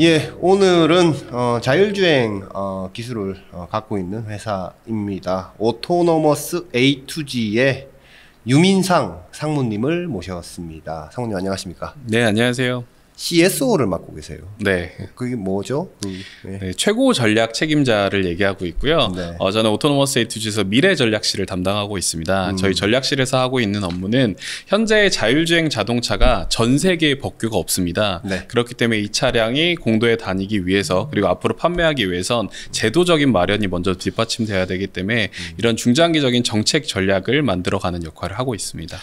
예, 오늘은 자율주행 기술을 갖고 있는 회사입니다. 오토노머스 A2G의 유민상 상무님을 모셨습니다. 상무님 안녕하십니까? 네, 안녕하세요. CSO를 맡고 계세요. 네. 그게 뭐죠? 네, 최고 전략 책임자를 얘기하고 있고요. 네. 저는 오토노머스 A2G에서 미래 전략실을 담당하고 있습니다. 저희 전략실에서 하고 있는 업무는 현재 자율주행 자동차가 전 세계에 법규가 없습니다. 네. 그렇기 때문에 이 차량이 공도에 다니기 위해서 그리고 앞으로 판매하기 위해선 제도적인 마련이 먼저 뒷받침돼야 되기 때문에 이런 중장기적인 정책 전략을 만들어가는 역할을 하고 있습니다.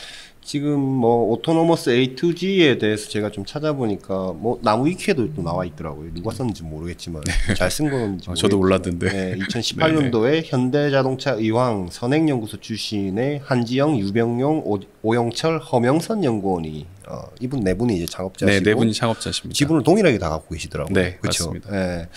지금 뭐 오토노머스 A2G에 대해서 제가 좀 찾아보니까 뭐 나무 위키에도 또 나와 있더라고요. 누가 썼는지 모르겠지만 잘 쓴 건지 저도 몰랐는데. 네, 2018년도에 현대자동차 의왕 선행연구소 출신의 한지영, 유병용, 오영철, 허명선 연구원이 이분 네 분이 이제 창업자시고 네, 네 분이 창업자십니다. 지분을 동일하게 다 갖고 계시더라고요. 네, 그쵸? 맞습니다. 네.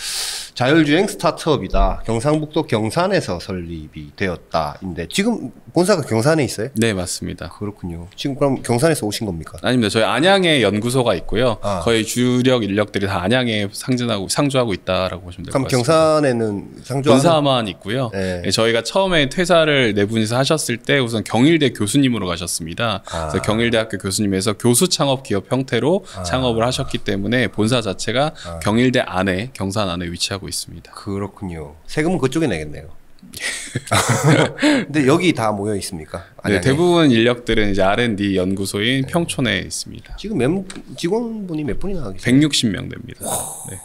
자율주행 스타트업이다. 경상북도 경산에서 설립이 되었다인데 지금 본사가 경산에 있어요? 네, 맞습니다. 그렇군요. 지금 그럼 경산에서 오신 겁니까? 아닙니다. 저희 안양에 연구소가 있고요. 아. 거의 주력 인력들이 다 안양에 상주하고 있다라고 보시면 될 것 그럼 같습니다. 경산에는 상주하는 본사만 있고요. 네. 네, 저희가 처음에 퇴사를 네 분이서 하셨을 때 우선 경일대 교수님으로 가셨습니다. 그래서 경일대학교 교수님에서 교수 창업 기업 형태로 창업을 하셨기 때문에 본사 자체가 경일대 안에 경산 안에 위치하고 있습니다. 그렇군요. 세금은 그쪽에 내겠네요. 근데 여기 다 모여 있습니까? 네, 안양에? 대부분 인력들은 이제 R&D 연구소인 평촌에 있습니다. 지금 직원분이 몇 분이나 계세요? 160명 됩니다. 네.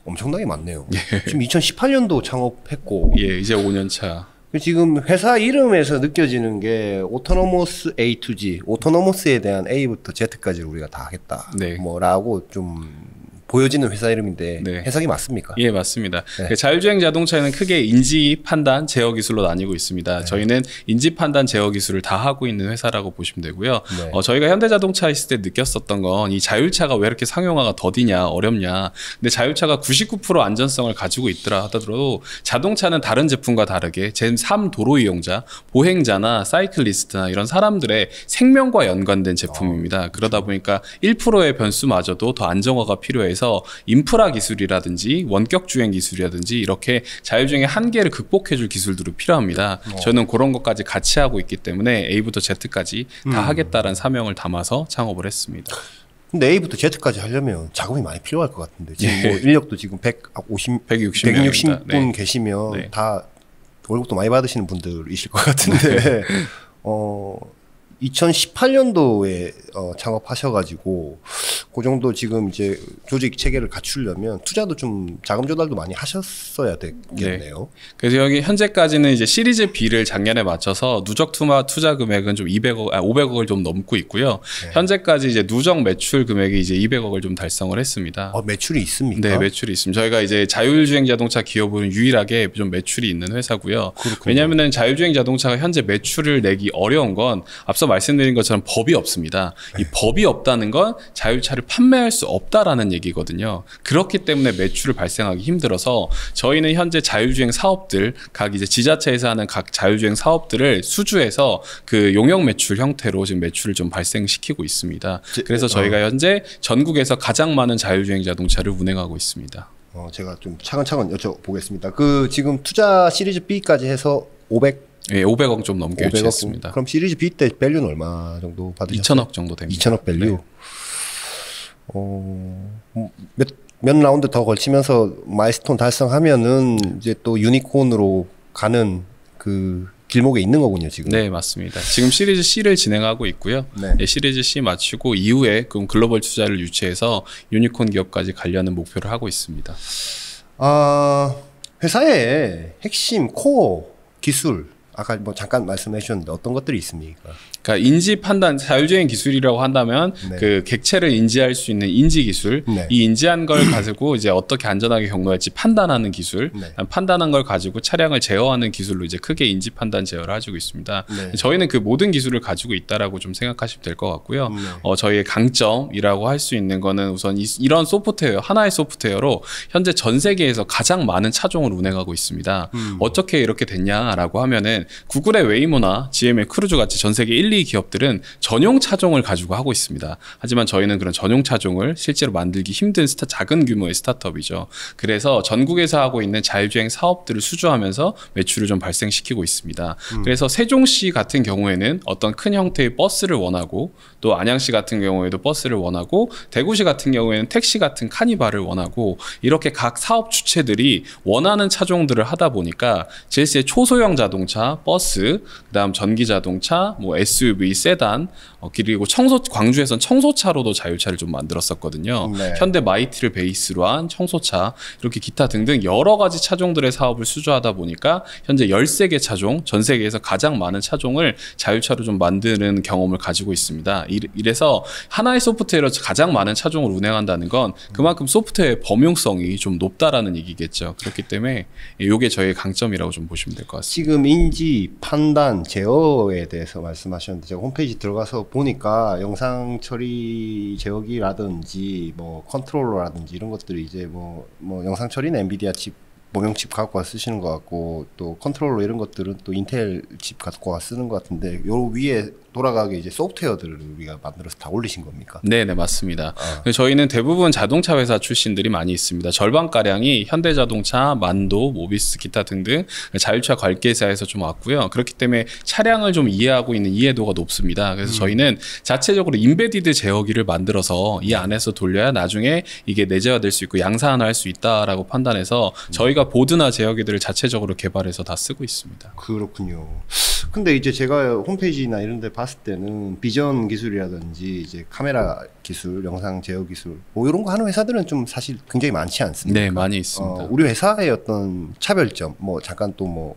엄청나게 많네요. 지금 2018년도 창업했고 예, 이제 5년 차. 지금 회사 이름에서 느껴지는 게 오토노머스 A2G, 오토노머스에 대한 A부터 Z까지 우리가 다 하겠다. 네. 뭐라고 좀 보여지는 회사 이름인데 네. 해석이 맞습니까? 예, 맞습니다. 네. 자율주행 자동차에는 크게 인지 판단, 제어 기술로 나뉘고 있습니다. 네. 저희는 인지 판단, 제어 기술을 다 하고 있는 회사라고 보시면 되고요. 네. 저희가 현대자동차 있을 때 느꼈었던 건 이 자율차가 왜 이렇게 상용화가 더디냐, 어렵냐. 근데 자율차가 99% 안전성을 가지고 있더라 하더라도 자동차는 다른 제품과 다르게 제3 도로 이용자, 보행자나 사이클리스트나 이런 사람들의 생명과 연관된 제품입니다. 그러다 보니까 1%의 변수마저도 더 안정화가 필요해서 인프라 기술이라든지 원격 주행 기술이라든지 이렇게 자율주행의 한계를 극복해줄 기술들이 필요합니다. 저는 그런 것까지 같이 하고 있기 때문에 A부터 Z까지 다 하겠다라는 사명을 담아서 창업을 했습니다. 근데 A부터 Z까지 하려면 자금이 많이 필요할 것 같은데 지금 뭐 인력도 지금 160분 네. 계시면 네. 다 월급도 많이 받으시는 분들이실 것 같은데 2018년도에 창업하셔가지고 그 정도 지금 이제 조직 체계를 갖추려면 투자도 좀 자금 조달도 많이 하셨어야 되겠네요. 네. 그래서 여기 현재까지는 이제 시리즈 B를 작년에 맞춰서 누적 투자 금액은 좀 500억을 좀 넘고 있고요. 네. 현재까지 이제 누적 매출 금액이 이제 200억을 좀 달성을 했습니다. 매출이 있습니까? 네, 매출이 있습니다. 저희가 이제 자율주행 자동차 기업은 유일하게 좀 매출이 있는 회사고요. 그렇군요. 왜냐하면 자율주행 자동차가 현재 매출을 내기 어려운 건 앞서 말씀드린 것처럼 법이 없습니다. 이 법이 없다는 건 자율차를 판매할 수 없다라는 얘기거든요. 그렇기 때문에 매출을 발생하기 힘들어서 저희는 현재 자율주행 사업들, 각 이제 지자체에서 하는 각 자율주행 사업들을 수주해서 그 용역 매출 형태로 지금 매출을 좀 발생시키고 있습니다. 그래서 저희가 현재 전국에서 가장 많은 자율주행 자동차를 운행하고 있습니다. 제가 좀 차근차근 여쭤보겠습니다. 그 지금 투자 시리즈 B까지 해서 500억 좀 넘게 500억 유치했습니다. 그럼 시리즈 B 때 밸류는 얼마 정도 받으셨어요? 2천억 정도 됩니다. 2천억 밸류. 네. 몇 라운드 더 걸치면서 마일스톤 달성하면은 이제 또 유니콘으로 가는 그 길목에 있는 거군요, 지금. 네, 맞습니다. 지금 시리즈 C를 진행하고 있고요. 네. 네, 시리즈 C 마치고 이후에 그럼 글로벌 투자를 유치해서 유니콘 기업까지 가려는 목표를 하고 있습니다. 회사의 핵심 코어 기술 아까 뭐 잠깐 말씀해 주셨는데 어떤 것들이 있습니까? 그러니까 인지 판단, 자율주행 기술이라고 한다면 네. 그 객체를 인지할 수 있는 인지 기술, 네. 이 인지한 걸 가지고 이제 어떻게 안전하게 경로할지 판단하는 기술, 네. 판단한 걸 가지고 차량을 제어하는 기술로 이제 크게 인지 판단 제어를 가지고 있습니다. 네. 저희는 그 모든 기술을 가지고 있다라고 좀 생각하시면 될 것 같고요. 네. 저희의 강점이라고 할 수 있는 거는 우선 이런 소프트웨어, 하나의 소프트웨어로 현재 전 세계에서 가장 많은 차종을 운행하고 있습니다. 어떻게 이렇게 됐냐라고 하면은 구글의 웨이모나 GM의 크루즈 같이 전 세계 1, 2 기업들은 전용 차종을 가지고 하고 있습니다. 하지만 저희는 그런 전용 차종을 실제로 만들기 힘든 작은 규모의 스타트업이죠. 그래서 전국에서 하고 있는 자율주행 사업들을 수주하면서 매출을 좀 발생시키고 있습니다. 그래서 세종시 같은 경우에는 어떤 큰 형태의 버스를 원하고, 또 안양시 같은 경우에도 버스를 원하고, 대구시 같은 경우에는 택시 같은 카니발을 원하고, 이렇게 각 사업 주체들이 원하는 차종들을 하다 보니까 제일스의 초소형 자동차, 버스, 그다음 전기 자동차, 뭐 SUV, 세단, 그리고 광주에선 청소차로도 자율차를 좀 만들었었거든요. 네. 현대 마이티를 베이스로 한 청소차, 이렇게 기타 등등 여러 가지 차종들의 사업을 수주하다 보니까 현재 13개 차종, 전 세계에서 가장 많은 차종을 자율차로 좀 만드는 경험을 가지고 있습니다. 이래서 하나의 소프트웨어로 가장 많은 차종을 운행한다는 건 그만큼 소프트웨어의 범용성이 좀 높다라는 얘기겠죠. 그렇기 때문에 이게 저희의 강점이라고 좀 보시면 될 것 같습니다. 지금 인지, 판단, 제어에 대해서 말씀하셨는데 제가 홈페이지 들어가서 보니까 영상 처리 제어기라든지 뭐 컨트롤러라든지 이런 것들이 이제 뭐 영상 처리는 엔비디아 칩 모형 칩 갖고 와 쓰시는 것 같고, 또 컨트롤러 이런 것들은 또 인텔 칩 갖고 와 쓰는 것 같은데, 요 위에 돌아가게 이제 소프트웨어들을 우리가 만들어서 다 올리신 겁니까? 네, 맞습니다. 저희는 대부분 자동차 회사 출신들이 많이 있습니다. 절반가량이 현대자동차, 만도, 모비스, 기타 등등 자율차 관계사에서 좀 왔고요. 그렇기 때문에 차량을 좀 이해하고 있는 이해도가 높습니다. 그래서 저희는 자체적으로 인베디드 제어기를 만들어서 이 안에서 돌려야 나중에 이게 내재화될 수 있고 양산화할 수 있다라고 판단해서 저희가 보드나 제어기들을 자체적으로 개발해서 다 쓰고 있습니다. 그렇군요. 근데 이제 제가 홈페이지나 이런 데 봤을 때는 비전 기술이라든지 이제 카메라 기술, 영상 제어 기술 뭐 이런 거 하는 회사들은 좀 사실 굉장히 많지 않습니까? 네, 많이 있습니다. 우리 회사의 어떤 차별점, 뭐 잠깐 또 뭐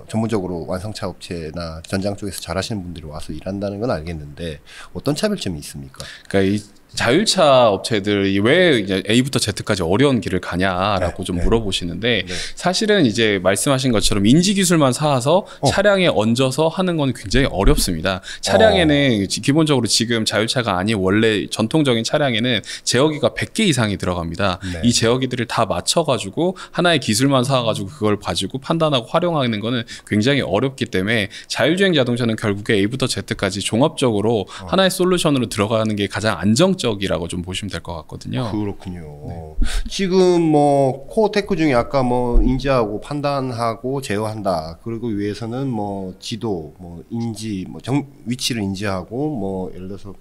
전문적으로 완성차 업체나 전장 쪽에서 잘하시는 분들이 와서 일한다는 건 알겠는데 어떤 차별점이 있습니까? 그러니까 이 자율차 업체들이 왜 이제 A부터 Z까지 어려운 길을 가냐라고 좀 물어보시는데 사실은 이제 말씀하신 것처럼 인지 기술만 사와서 차량에 얹어서 하는 건 굉장히 어렵습니다. 차량에는 기본적으로 지금 자율차가 아닌 원래 전통적인 차량에는 제어기가 100개 이상이 들어갑니다. 네. 이 제어기들을 다 맞춰가지고 하나의 기술만 사와가지고 그걸 가지고 판단하고 활용하는 거는 굉장히 어렵기 때문에 자율주행 자동차는 결국에 A부터 Z까지 종합적으로 하나의 솔루션으로 들어가는 게 가장 안정적이라고 좀 보시면 될 것 같거든요. 그렇군요. 지금 뭐 코어 테크 중에 아까 뭐 인지하고 판단하고 제어한다. 그리고 위에서는 뭐 지도, 뭐 인지, 뭐 위치를 인지하고 뭐 예를 들어서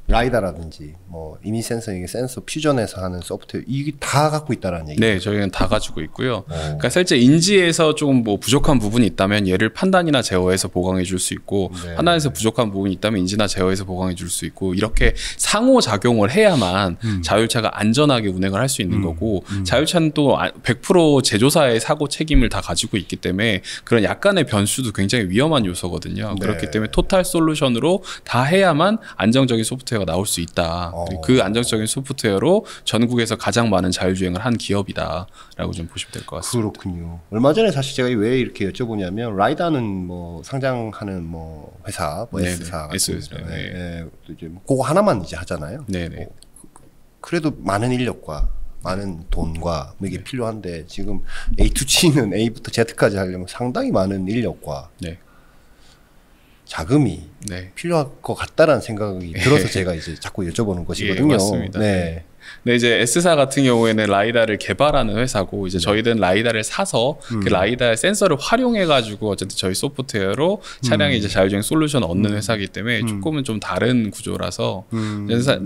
라이다라든지 뭐 이미 센서, 이게 센서 퓨전해서 하는 소프트웨어 이게 다 갖고 있다라는 얘기. 네, 저희는 다 가지고 있고요. 그러니까 실제 인지에서 좀 뭐 부족한 부분이 있다면 얘를 판단이나 제어해서 보강해 줄 수 있고 판단에서 부족한 부분이 있다면 인지나 제어해서 보강해 줄 수 있고 이렇게 상호 작용을 해야만 자율차가 안전하게 운행을 할 수 있는 거고 자율차는 또 100% 제조사의 사고 책임을 다 가지고 있기 때문에 그런 약간의 변수도 굉장히 위험한 요소거든요. 그렇기 때문에 토탈 솔루션으로 다 해야만 안정적인 소프트웨어가 나올 수 있다. 그 안정적인 소프트웨어로 전국에서 가장 많은 자율주행을 한 기업이다라고 좀 보시면 될 것 같습니다. 그렇군요. 얼마 전에 사실 제가 왜 이렇게 여쭤보냐면 라이다는 뭐 상장하는 뭐 회사, 뭐 S사 같은 이제 그거 하나만 이제 하잖아요. 네네. 그래도 많은 인력과 많은 돈과 뭐 이게 필요한데 지금 A2G는 A부터 Z까지 하려면 상당히 많은 인력과 자금이 필요할 것 같다라는 생각이 들어서 제가 이제 자꾸 여쭤보는 것이거든요. 맞습니다. 네, 이제 S사 같은 경우에는 라이다를 개발하는 회사고 이제 저희는 라이다를 사서 그 라이다의 센서를 활용해가지고 어쨌든 저희 소프트웨어로 차량에 이제 자율주행 솔루션을 얻는 회사이기 때문에 조금은 좀 다른 구조라서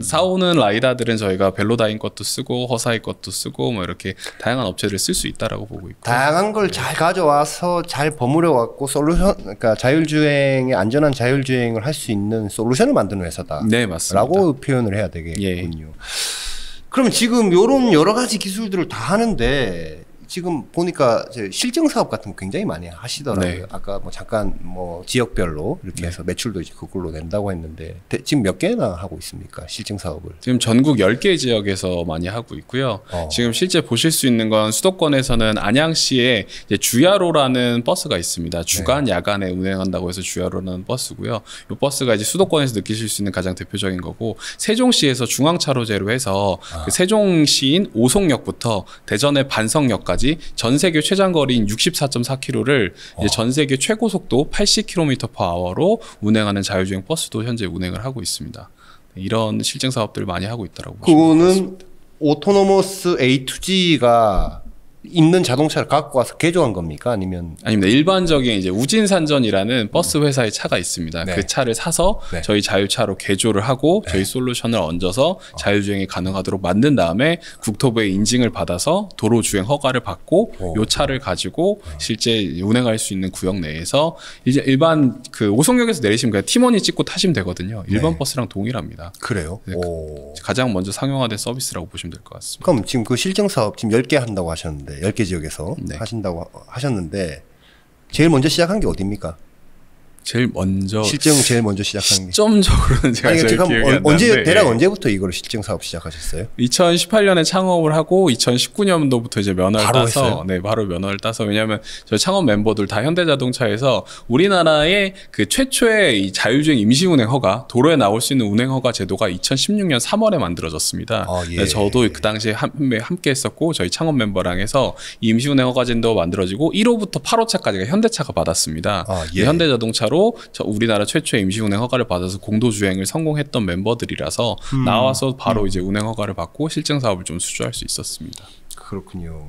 사오는 라이다들은 저희가 벨로다인 것도 쓰고 허사이 것도 쓰고 뭐 이렇게 다양한 업체들을 쓸 수 있다라고 보고 있고 다양한 걸 잘 가져와서 잘 버무려 갖고 솔루션, 그러니까 자율주행의 안전한 자율주행을 할 수 있는 솔루션을 만드는 회사다. 네, 맞습니다. 라고 표현을 해야 되겠군요. 그럼 지금 요런 여러 가지 기술들을 다 하는데 지금 보니까 실증 사업 같은 거 굉장히 많이 하시더라고요. 아까 뭐 잠깐 뭐 지역별로 이렇게 해서 매출도 이제 그걸로 낸다고 했는데 지금 몇 개나 하고 있습니까? 실증 사업을. 지금 전국 10개 지역에서 많이 하고 있고요. 지금 실제 보실 수 있는 건 수도권에서는 안양시에 이제 주야로라는 버스가 있습니다. 주간 야간에 운행한다고 해서 주야로라는 버스고요. 이 버스가 이제 수도권에서 느끼실 수 있는 가장 대표적인 거고 세종시에서 중앙차로제로 해서 그 세종시인 오송역부터 대전의 반성역까지 정도까지 전 세계 최장 거리인 64.4km를 이제 전 세계 최고 속도 80km/h로 운행하는 자율주행 버스도 현재 운행을 하고 있습니다. 이런 실증 사업들을 많이 하고 있다라고 보시면 되겠습니다. 그거는 오토노머스 A2G가 있는 자동차를 갖고 와서 개조한 겁니까? 아니면 아닙니다. 일반적인 이제 우진산전이라는 버스 회사의 차가 있습니다. 네. 그 차를 사서 네. 저희 자율차로 개조를 하고 네. 저희 솔루션을 얹어서 자율주행이 가능하도록 만든 다음에 국토부의 인증을 받아서 도로주행 허가를 받고 요 차를 가지고 실제 운행할 수 있는 구역 내에서 이제 일반 그 오송역에서 내리시면 그냥 팀원이 찍고 타시면 되거든요. 일반 네. 버스랑 동일합니다. 그래요? 네, 오. 가장 먼저 상용화된 서비스라고 보시면 될 것 같습니다. 그럼 지금 그 실증 사업 지금 10개 한다고 하셨는데 10개 지역에서 네. 하신다고 하셨는데 제일 먼저 시작한 게 어디입니까? 제일 먼저 실증 제일 먼저 시작한 게 시점적으로는 제가 아니, 잘 지금 기억이 안 언제 나는데, 대략 예. 언제부터 이걸 실증 사업 시작하셨어요? 2018년에 창업을 하고 2019년도부터 이제 면허를 바로 따서 했어요? 네, 바로 면허를 따서 왜냐하면 저희 창업 멤버들 다 현대자동차에서 우리나라의 그 최초의 이 자율주행 임시운행 허가 도로에 나올 수 있는 운행 허가 제도가 2016년 3월에 만들어졌습니다. 아, 예. 네, 저도 그 당시에 함께 했었고 저희 창업 멤버랑 해서 이 임시운행 허가 제도가 만들어지고 1호부터 8호차까지가 현대차가 받았습니다. 아, 예. 현대자동차로 우리나라 최초의 임시운행 허가를 받아서 공도주행을 성공했던 멤버들이라서 나와서 바로 이제 운행 허가를 받고 실증 사업을 좀 수주할 수 있었습니다. 그렇군요.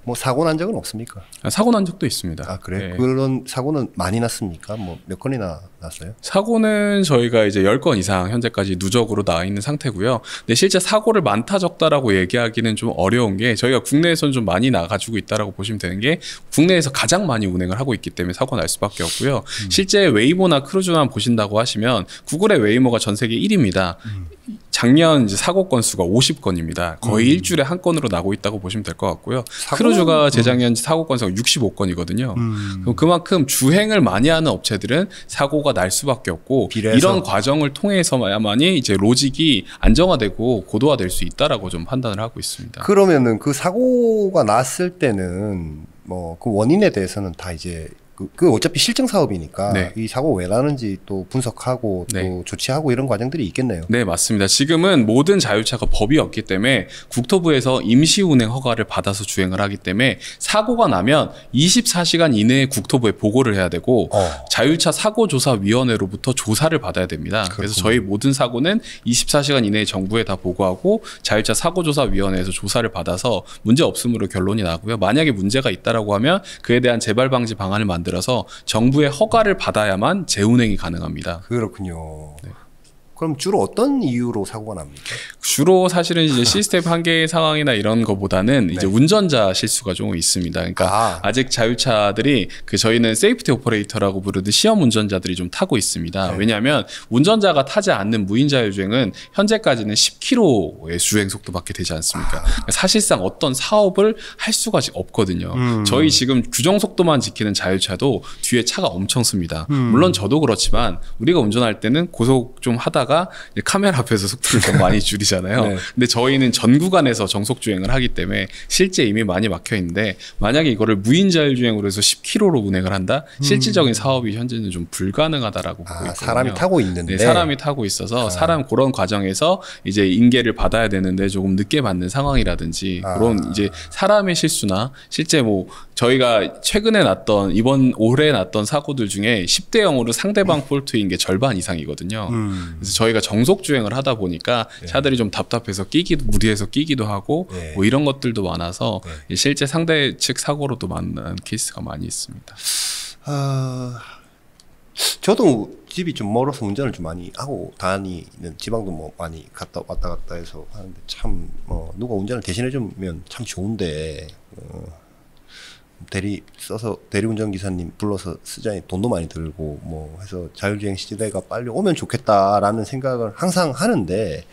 뭐 사고 난 적은 없습니까? 사고 난 적도 있습니다. 아 그래? 네. 그런 사고는 많이 났습니까? 뭐 몇 건이나 났어요? 사고는 저희가 이제 10건 이상 현재까지 누적으로 나와 있는 상태고요. 근데 실제 사고를 많다 적다라고 얘기하기는 좀 어려운 게 저희가 국내에서는 좀 많이 나가지고 있다라고 보시면 되는 게 국내에서 가장 많이 운행을 하고 있기 때문에 사고 날 수밖에 없고요. 실제 웨이모나 크루즈만 보신다고 하시면 구글의 웨이모가 전 세계 1위입니다. 작년 이제 사고 건수가 50건입니다. 거의 일주일에 한 건으로 나고 있다고 보시면 될 것 같고요. 크루즈가 재작년 사고 건수가 65건이거든요. 그럼 그만큼 주행을 많이 하는 업체들은 사고가 날 수밖에 없고 비례해서. 이런 과정을 통해서만이 이제 로직이 안정화되고 고도화될 수 있다라고 좀 판단을 하고 있습니다. 그러면은 그 사고가 났을 때는 뭐 그 원인에 대해서는 다 이제 그 어차피 실증 사업이니까 네. 이 사고 왜 나는지 또 분석하고 또 네. 조치하고 이런 과정들이 있겠네요. 네, 맞습니다. 지금은 모든 자율차가 법이 없기 때문에 국토부에서 임시운행 허가를 받아서 주행을 하기 때문에 사고가 나면 24시간 이내에 국토부에 보고를 해야 되고 자율차 사고조사위원회로부터 조사를 받아야 됩니다. 그래서 저희 모든 사고는 24시간 이내에 정부에 다 보고하고 자율차 사고조사위원회에서 조사를 받아서 문제 없음으로 결론이 나고요. 만약에 문제가 있다라고 하면 그에 대한 재발 방지 방안을 만들어서 정부의 허가를 받아야만 재운행이 가능합니다. 그렇군요. 네. 그럼 주로 어떤 이유로 사고가 납니까? 주로 사실은 이제 시스템 한계 상황이나 이런 거보다는 이제 운전자 실수가 좀 있습니다. 그러니까 아직 자율차들이 그 저희는 세이프티 오퍼레이터라고 부르는 시험 운전자들이 좀 타고 있습니다. 네. 왜냐하면 운전자가 타지 않는 무인 자율주행은 현재까지는 10km의 주행 속도밖에 되지 않습니까? 그러니까 사실상 어떤 사업을 할 수가 없거든요. 저희 지금 규정 속도만 지키는 자율차도 뒤에 차가 엄청 씁니다. 물론 저도 그렇지만 우리가 운전할 때는 고속 좀 하다가 카메라 앞에서 속도를 좀 많이 줄이잖아요. 네. 근데 저희는 전 구간에서 정속 주행을 하기 때문에 실제 이미 많이 막혀 있는데 만약에 이거를 무인 자율주행으로 해서 10km로 운행을 한다? 실질적인 사업이 현재는 좀 불가능하다라고 보고 있거든요. 사람이 타고 있는데. 네, 사람이 타고 있어서 사람 그런 과정에서 이제 인계를 받아야 되는데 조금 늦게 받는 상황이라든지 그런 이제 사람의 실수나 실제 뭐 저희가 최근에 났던 올해 났던 사고들 중에 10대 0으로 상대방 폴트인 게 절반 이상이거든요. 그래서 저희가 정속 주행을 하다 보니까 차들이 좀 답답해서 무리해서 끼기도 하고 뭐 이런 것들도 많아서 실제 상대 측 사고로도 만난 케이스가 많이 있습니다. 저도 집이 좀 멀어서 운전을 좀 많이 하고 다니는 지방도 뭐 많이 왔다 갔다 해서 하는데 참 누가 운전을 대신해 주면 참 좋은데 대리운전 기사님 불러서 쓰자니 돈도 많이 들고 뭐 해서 자율주행 시대가 빨리 오면 좋겠다라는 생각을 항상 하는데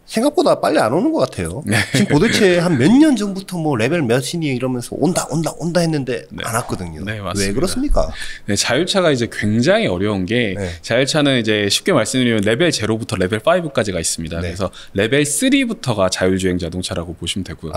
생각보다 빨리 안 오는 것 같아요. 지금 도대체 한 몇 년 전부터 뭐 레벨 몇이니 이러면서 온다 했는데 안 왔거든요. 네, 맞습니다. 왜 그렇습니까? 네, 자율차가 이제 굉장히 어려운 게 자율차는 이제 쉽게 말씀드리면 레벨 0부터 레벨 5까지가 있습니다. 그래서 레벨 3부터가 자율주행 자동차라고 보시면 되고요.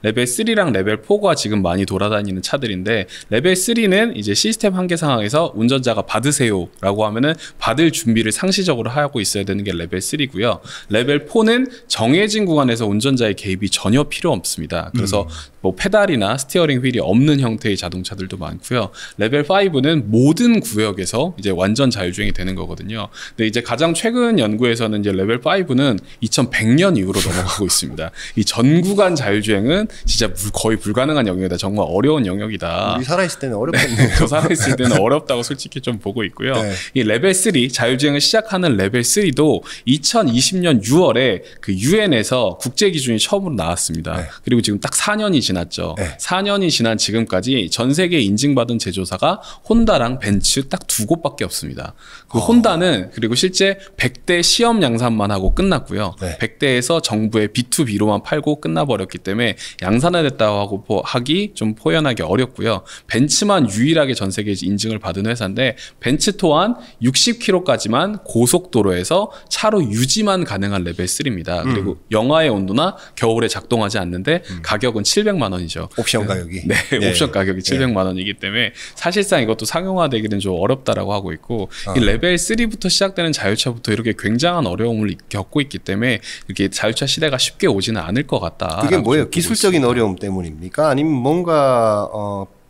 레벨 3랑 레벨 4가 지금 많이 돌아다니는 차들인데 레벨 3는 이제 시스템 한계 상황에서 운전자가 받으세요라고 하면은 받을 준비를 상시적으로 하고 있어야 되는 게 레벨 3고요. 레벨 4는 4부는 정해진 구간에서 운전자의 개입이 전혀 필요 없습니다. 그래서 뭐 페달이나 스티어링 휠이 없는 형태의 자동차들도 많고요. 레벨 5는 모든 구역에서 이제 완전 자율주행이 되는 거거든요. 근데 이제 가장 최근 연구에서는 이제 레벨 5는 2100년 이후로 넘어가고 있습니다. 이 전 구간 자율주행은 진짜 거의 불가능한 영역이다. 정말 어려운 영역이다. 우리 살아있을 때는 어렵겠네요. 저 살아있을 때는 어렵다고 솔직히 좀 보고 있고요. 네. 이 레벨 3 자율주행을 시작하는 레벨 3도 2020년 6월에 그 유엔에서 국제 기준이 처음으로 나왔습니다. 네. 그리고 지금 딱 4년이 지났죠. 네. 4년이 지난 지금까지 전 세계에 인증받은 제조사가 혼다랑 벤츠 딱 두 곳밖에 없습니다. 그 혼다는 그리고 실제 100대 시험 양산만 하고 끝났고요. 네. 100대에서 정부의 B2B로만 팔고 끝나버렸기 때문에 양산화됐다고 하고 하기 좀 포연하기 어렵고요. 벤츠만 유일하게 전 세계에 인증을 받은 회사인데 벤츠 또한 60km까지만 고속도로에서 차로 유지만 가능한 레벨 3입니다. 그리고 영하의 온도나 겨울에 작동하지 않는데 가격은 700만 원이죠. 옵션 가격이. 네, 네. 옵션 가격이 700만 원이기 때문에 사실상 이것도 상용화되기는 좀 어렵다라고 하고 있고 이 레벨 3부터 시작되는 자율차부터 이렇게 굉장한 어려움을 겪고 있기 때문에 이렇게 자율차 시대가 쉽게 오지는 않을 것 같다. 그게 뭐예요? 기술적인 어려움 때문입니까? 아니면 뭔가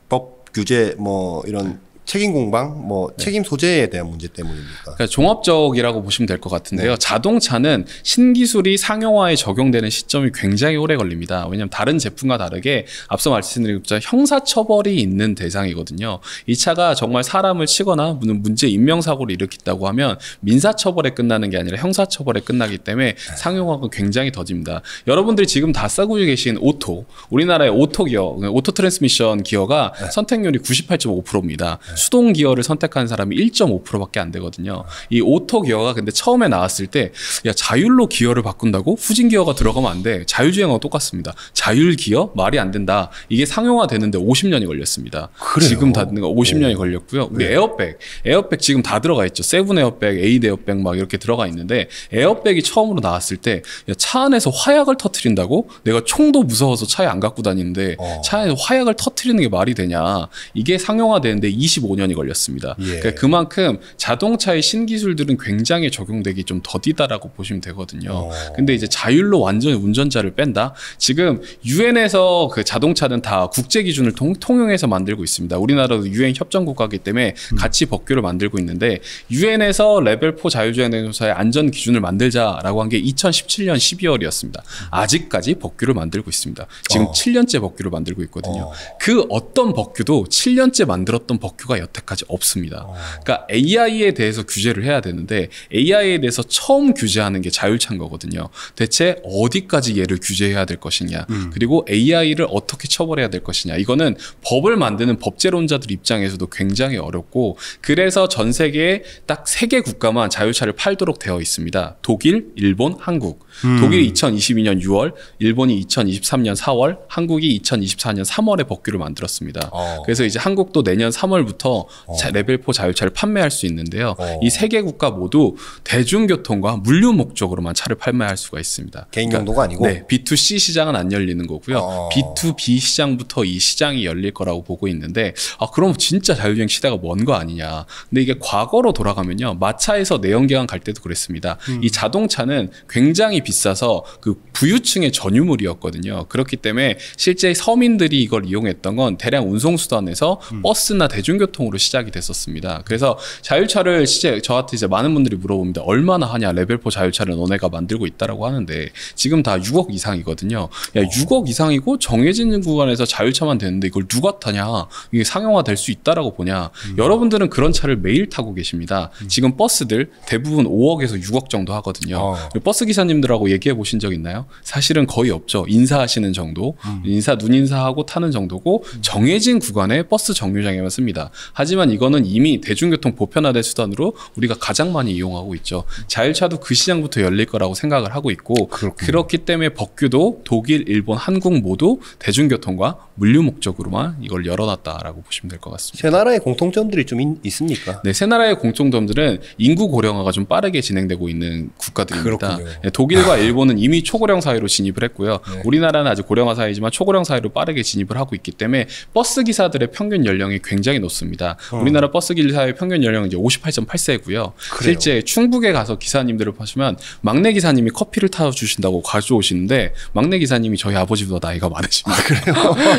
법 규제 뭐 이런 책임 공방, 뭐 책임 소재에 대한 문제 때문입니까? 그러니까 종합적이라고 보시면 될 것 같은데요. 네. 자동차는 신기술이 상용화에 적용되는 시점이 굉장히 오래 걸립니다. 왜냐하면 다른 제품과 다르게 앞서 말씀드린 것처럼 형사처벌이 있는 대상이거든요. 이 차가 정말 사람을 치거나 문제 인명사고를 일으킨다고 하면 민사처벌에 끝나는 게 아니라 형사처벌에 끝나기 때문에 상용화가 굉장히 더딥니다. 여러분들이 지금 다 쓰고 계신 오토, 우리나라의 오토 기어, 오토 트랜스미션 기어가 선택률이 98.5%입니다. 수동 기어를 선택한 사람이 1.5%밖에 안 되거든요. 이 오토 기어가 근데 처음에 나왔을 때 야 자율로 기어를 바꾼다고? 후진 기어가 들어가면 안 돼. 자율주행하고 똑같습니다. 자율 기어? 말이 안 된다. 이게 상용화 되는데 50년이 걸렸습니다. 그래요? 지금 다 50년이 걸렸고요. 우리 네. 에어백 지금 다 들어가 있죠. 세븐 에어백, 에잇 에어백 막 이렇게 들어가 있는데 에어백이 처음으로 나왔을 때 차 안에서 화약을 터트린다고? 내가 총도 무서워서 차에 안 갖고 다니는데 차에서 화약을 터트리는 게 말이 되냐? 이게 상용화 되는데 25년이 걸렸습니다. 예. 그러니까 그만큼 자동차의 신기술들은 굉장히 적용되기 좀 더디다라고 보시면 되거든요. 근데 이제 자율로 완전히 운전자를 뺀다? 지금 유엔에서 그 자동차는 다 국제 기준을 통용해서 만들고 있습니다. 우리나라도 유엔 협정 국가이기 때문에 같이 법규를 만들고 있는데 유엔에서 레벨 4 자율주행 대조사의 안전 기준을 만들자라고 한 게 2017년 12월이었습니다. 아직까지 법규를 만들고 있습니다. 지금 7년째 법규를 만들고 있거든요. 그 어떤 법규도 7년째 만들었던 법규가 여태까지 없습니다. 그러니까 AI에 대해서 규제를 해야 되는데 AI에 대해서 처음 규제하는 게 자율차인 거거든요. 대체 어디까지 얘를 규제해야 될 것이냐, 그리고 AI를 어떻게 처벌해야 될 것이냐, 이거는 법을 만드는 법제론자들 입장에서도 굉장히 어렵고, 그래서 전 세계에 딱 3개 국가만 자율차를 팔도록 되어 있습니다. 독일, 일본, 한국. 독일이 2022년 6월, 일본이 2023년 4월, 한국이 2024년 3월에 법규를 만들었습니다. 그래서 이제 한국도 내년 3월부터 레벨 4 자율차를 판매할 수 있는데요. 이 3개 국가 모두 대중교통과 물류 목적으로만 차를 판매할 수가 있습니다. 개인 용도가 아니고? 네, B2C 시장은 안 열리는 거고요. B2B 시장부터 이 시장이 열릴 거라고 보고 있는데, 그럼 진짜 자율주행 시대가 먼 거 아니냐. 근데 이게 과거로 돌아가면요. 마차에서 내연기관 갈 때도 그랬습니다. 이 자동차는 굉장히 비싸서 그 부유층의 전유물이었거든요. 그렇기 때문에 실제 서민들이 이걸 이용했던 건 대량 운송수단에서 버스나 대중교통으로 시작이 됐었습니다. 그래서 자율차를 실제 저한테 이제 많은 분들이 물어봅니다. 얼마나 하냐? 레벨 4 자율차를 너네가 만들고 있다라고 하는데 지금 다 6억 이상이거든요. 야, 6억 이상이고 정해진 구간에서 자율차만 되는데 이걸 누가 타냐? 이게 상용화 될 수 있다라고 보냐? 여러분들은 그런 차를 매일 타고 계십니다. 지금 버스들 대부분 5억에서 6억 정도 하거든요. 버스 기사님들하고 얘기해 보신 적 있나요? 사실은 거의 없죠. 인사하시는 정도, 눈인사하고 타는 정도고 정해진 구간에 버스 정류장에만 씁니다. 하지만 이거는 이미 대중교통 보편화된 수단으로 우리가 가장 많이 이용하고 있죠. 자율차도 그 시장부터 열릴 거라고 생각을 하고 있고, 그렇기 때문에 법규도 독일, 일본, 한국 모두 대중교통과 물류 목적으로만 이걸 열어놨다라고 보시면 될 것 같습니다. 세 나라의 공통점들이 좀 있습니까? 네, 세 나라의 공통점들은 인구 고령화가 좀 빠르게 진행되고 있는 국가들입니다. 네, 독일과 일본은 이미 초고령 사회로 진입을 했고요. 네. 우리나라는 아직 고령화 사회지만 초고령 사회로 빠르게 진입을 하고 있기 때문에 버스 기사들의 평균 연령이 굉장히 높습니다. 우리나라 버스 기사의 평균 연령은 이제 58.8세고요. 실제 충북에 가서 기사님들을 보시면 막내 기사님이 커피를 타주신다고 가져오시는데 막내 기사님이 저희 아버지보다 나이가 많으십니다.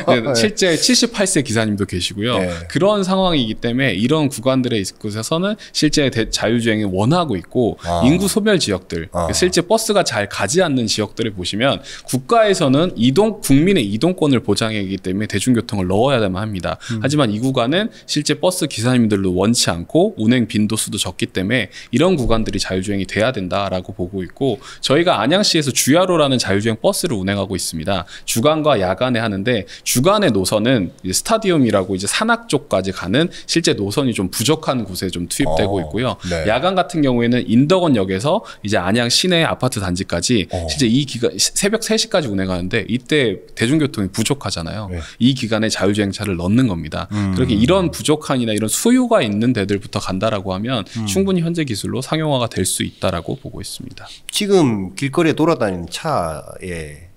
네, 실제 78세 기사님도 계시고요. 네. 그런 상황이기 때문에 이런 구간들에 있어서는 실제 자율주행이 원하고 있고 인구 소멸 지역들, 실제 버스가 잘 가지 않는 지역들을 보시면 국가에서는 국민의 이동권을 보장하기 때문에 대중교통을 넣어야만 합니다. 하지만 이 구간은 실제 버스 기사님들도 원치 않고 운행 빈도수도 적기 때문에 이런 구간들이 자율주행이 돼야 된다라고 보고 있고 저희가 안양시에서 주야로라는 자율주행 버스를 운행하고 있습니다. 주간과 야간에 하는데 주간의 노선은 스타디움이라고 이제 산악 쪽까지 가는 실제 노선이 좀 부족한 곳에 좀 투입되고 있고요. 네. 야간 같은 경우에는 인덕원역에서 이제 안양 시내 아파트 단지까지 실제 이 기간 새벽 3시까지 운행하는데 이때 대중교통이 부족하잖아요. 네. 이 기간에 자율주행차를 넣는 겁니다. 그렇게 이런 부족한이나 이런 수요가 있는 데들부터 간다라고 하면 충분히 현재 기술로 상용화가 될 수 있다라고 보고 있습니다. 지금 길거리에 돌아다니는 차에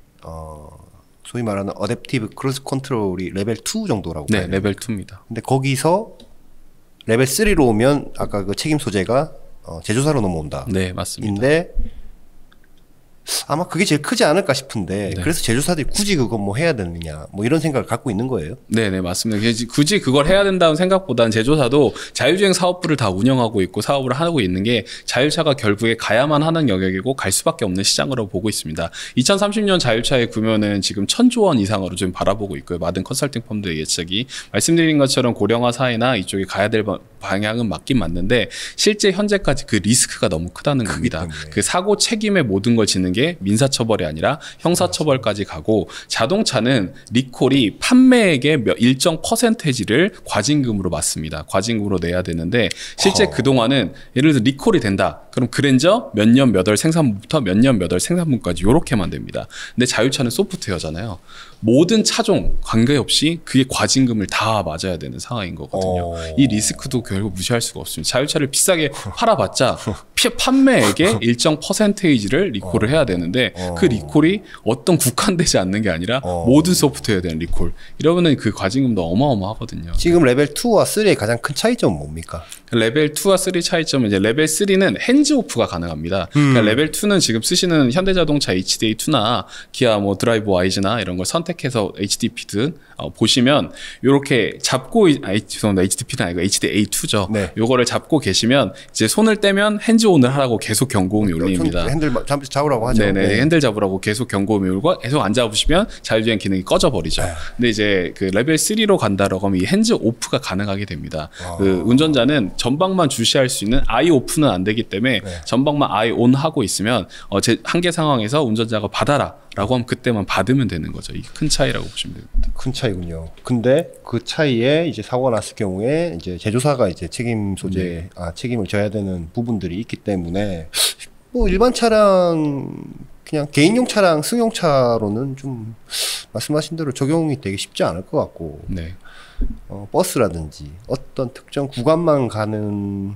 소위 말하는 어댑티브 크루즈 컨트롤이 레벨 2 정도라고 네, 봐요. 레벨 2입니다. 근데 거기서 레벨 3로 오면 아까 그 책임 소재가 제조사로 넘어온다. 네, 맞습니다. 인데 아마 그게 제일 크지 않을까 싶은데 네. 그래서 제조사들이 굳이 그거 뭐 해야 되느냐 뭐 이런 생각을 갖고 있는 거예요. 네, 맞습니다. 굳이 그걸 해야 된다는 생각보다는 제조사도 자율주행 사업부를 다 운영하고 있고 사업을 하고 있는 게 자율차가 결국에 가야만 하는 영역이고 갈 수밖에 없는 시장으로 보고 있습니다. 2030년 자율차의 규모는 지금 1,000조 원 이상으로 좀 바라보고 있고요. 많은 컨설팅 펌들의 예측이 말씀드린 것처럼 고령화 사회나 이쪽에 가야 될 방향은 맞긴 맞는데 실제 현재까지 그 리스크가 너무 크다는 겁니다. 그 사고 책임의 모든 걸 지는 게 민사처벌이 아니라 형사처벌까지 가고 자동차는 리콜이 판매액의 일정 퍼센테이지를 과징금으로 맞습니다. 과징금으로 내야 되는데 실제 그동안은 예를 들어 리콜이 된다. 그럼 그랜저 몇 년 몇 월 생산부터 몇 년 몇 월 생산분까지 이렇게만 됩니다. 근데 자율차는 소프트웨어잖아요. 모든 차종 관계없이 그게 과징금을 다 맞아야 되는 상황인 거거든요. 이 리스크도 결국 무시할 수가 없습니다. 자율차를 비싸게 팔아봤자 판매액의 일정 퍼센테이지를 리콜을 해야 되는데 그 리콜이 어떤 국한되지 않는 게 아니라 모든 소프트웨어에 대한 리콜. 이러면은 그 과징금도 어마어마하거든요. 지금 레벨 2와 3의 가장 큰 차이점은 뭡니까? 레벨 2와 3 차이점은 이제 레벨 3는 핸즈오프가 가능합니다. 그러니까 레벨 2는 지금 쓰시는 현대자동차 HDA2나 기아 뭐 드라이브 와이즈나 이런 걸 선택해서 HDP든 보시면 이렇게 잡고 죄송합니다. HDP는 아니고 HDA2죠. 네. 요거를 잡고 계시면 이제 손을 떼면 핸즈 온을 하라고 계속 경고음이 울립니다. 핸들 잡으라고 하죠. 네네. 네. 핸들 잡으라고 계속 경고음이 울고 계속 안 잡으시면 자율주행 기능이 꺼져버리죠. 근데 이제 그 레벨 3로 간다라고 하면 이 핸즈 오프가 가능하게 됩니다. 그 운전자는 전방만 주시할 수 있는 아이 오프는 안 되기 때문에 전방만 아이 온 하고 있으면 한계 상황에서 운전자가 받아라 라고 하면 그때만 받으면 되는 거죠. 이게 큰 차이라고 보시면 됩니다. 큰 차이군요. 근데 그 차이에 이제 사고가 났을 경우에 이제 제조사가 이제 책임 소재, 책임을 져야 되는 부분들이 있기 때문에 뭐 일반 차량 그냥 개인용 차량, 승용차로는 좀 말씀하신 대로 적용이 되게 쉽지 않을 것 같고, 네. 버스라든지 어떤 특정 구간만 가는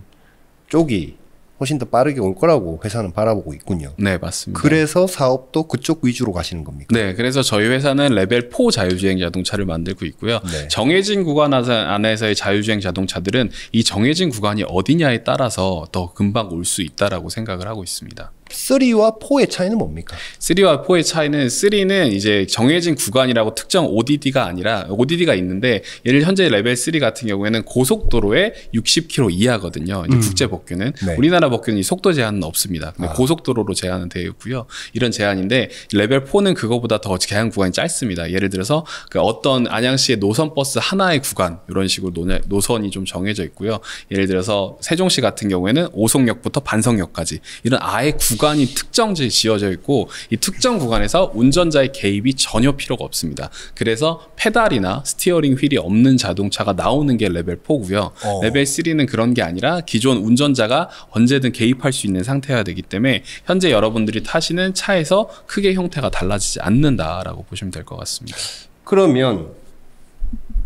쪽이 훨씬 더 빠르게 올 거라고 회사는 바라보고 있군요. 네, 맞습니다. 그래서 사업도 그쪽 위주로 가시는 겁니까? 네, 그래서 저희 회사는 레벨 4 자율주행 자동차를 만들고 있고요. 네. 정해진 구간 안에서의 자율주행 자동차들은 이 정해진 구간이 어디냐에 따라서 더 금방 올 수 있다라고 생각을 하고 있습니다. 3와 4의 차이는 뭡니까? 3와 4의 차이는 3는 이제 정해진 구간이라고 특정 ODD가 아니라 ODD가 있는데 예를 현재 레벨 3 같은 경우에는 고속도로에 60km 이하거든요. 이제 국제 법규는 네. 우리나라 법규는 속도 제한은 없습니다. 근데 고속도로로 제한은 되어 있고요. 이런 제한인데 레벨 4는 그거보다 더 제한 구간이 짧습니다. 예를 들어서 그 어떤 안양시의 노선 버스 하나의 구간 이런 식으로 노선이 좀 정해져 있고요. 예를 들어서 세종시 같은 경우에는 오송역부터 반성역까지 이런 아예 구간이 특정지 지어져 있고 이 특정 구간에서 운전자의 개입이 전혀 필요가 없습니다. 그래서 페달이나 스티어링 휠이 없는 자동차가 나오는 게 레벨 4고요. 레벨 3는 그런 게 아니라 기존 운전자가 언제든 개입할 수 있는 상태여야 되기 때문에 현재 여러분들이 타시는 차에서 크게 형태가 달라지지 않는다라고 보시면 될 것 같습니다. 그러면